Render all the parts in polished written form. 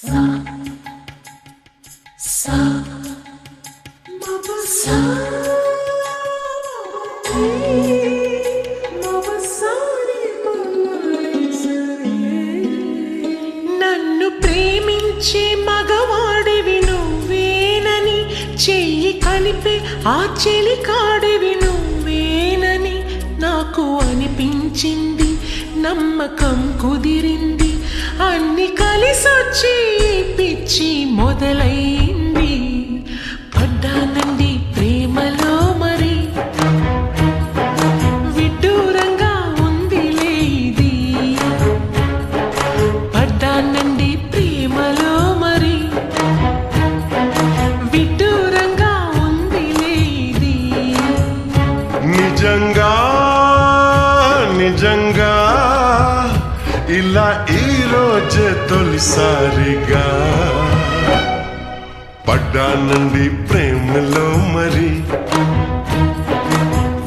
Sa, sa, mama sa, mama sari నన్ను ప్రేమించే మగవాడివి నువ్వేనని చెయ్యి కలిపే ఆ చెలికాడివి నువ్వేనని నాకు అనిపించింది, నమ్మకం కుదిరింది, అన్ని కలిసొచ్చి పిచ్చి మొదలైంది. పడ్డానండి ప్రేమలో మరి విడ్డూరంగా ఉందిలే ఇది. పడ్డానండి ప్రేమలో మరి విడ్డూరంగా ఉందిలే ఇది. నిజంగా నిజంగా ఇలా ఈ రోజే తొలిసారిగా పడ్డానండి ప్రేమలో మరి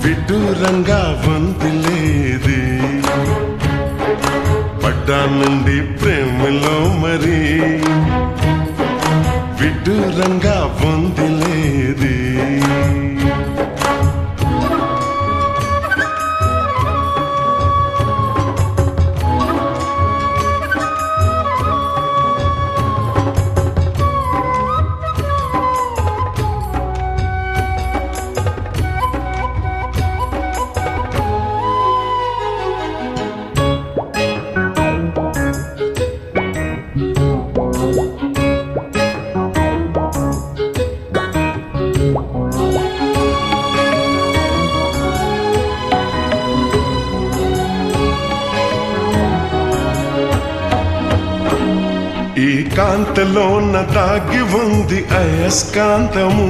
విడ్డూరంగా వందిలేది. పడ్డానండి ప్రేమలో మరి విడ్డూరంగా వందిలేది. ఈ కాంతలోన దాగి ఉంది అయస్కాంతము,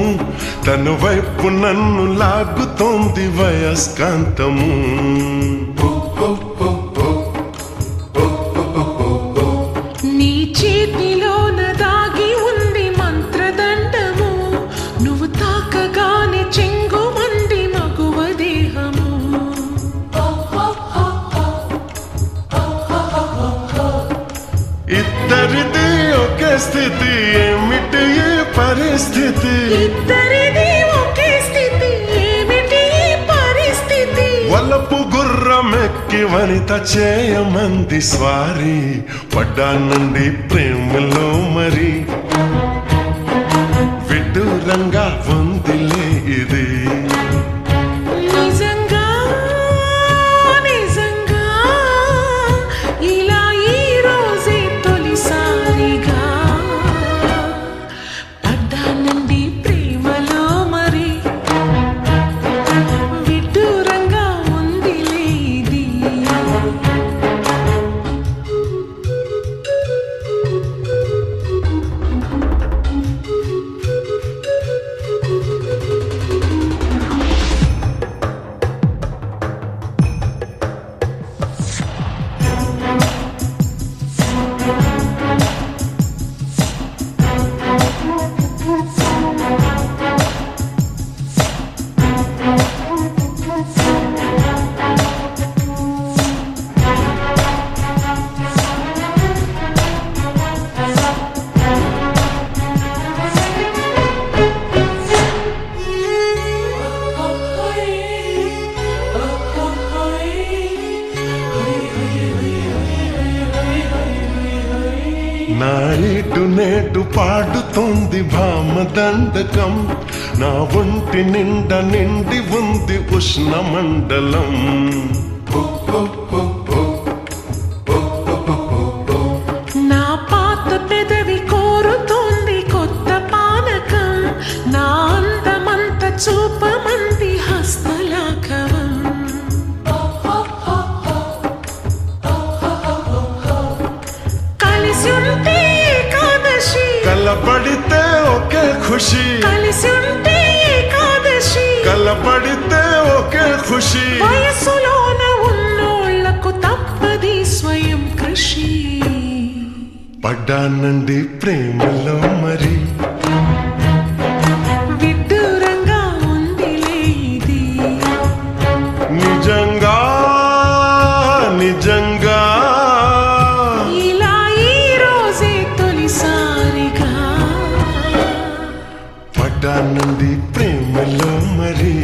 తన వైపు నన్ను లాగుతోంది వయస్కాంతము. నీ చేతిలోన దాగి ఉంది మంత్రదండము, నువ్వు తాకగానే చెంగుమంది మగువ దేహము. ఇద్దరిది ఒకే స్థితి, ఏమిటి ఈ పరిస్థితి? ఇద్దరిది ఒకే స్థితి, ఏమిటి ఈ పరిస్థితి? వలపు గుర్రమెక్కి వనిత చేయమంది స్వారీ. పడ్డానండి ప్రేమలో మరి విడ్డూరంగా వందిలే ఇది. నిజంగా నిజంగా ఇలా ఈ రోజే తొలిసారిగా పడ్డానండి ప్రేమలో మరి విడ్డూరంగా ఉందిలే ఇది. నా ఇటు నేటు పాడుతోంది భామదండకం, నా ఒంటి నిండా నిండి ఉంది ఉష్ణమండలం. నా పాత పెదవి కోరుతోంది కొత్త పానకం, నా అందమంత చూపమంది హస్తలాఘవం. కలిసి ఉంటే ఏకాదశి, కలపడితే ఒకే ఖుషి, కలిసి ఉంటే ఏకాదశి, కలపడితే ఒకే ఖుషి. వయసులోన ఉన్నోళ్లకు తప్పది స్వయం కృషి. పడ్డానండి ప్రేమలో మరి విడ్డూరంగా ఉందిలే ఇది. నిజంగా నిజంగా ఇలా ఈ రోజే తొలిసారి ఆనంది ప్రేమలో మరి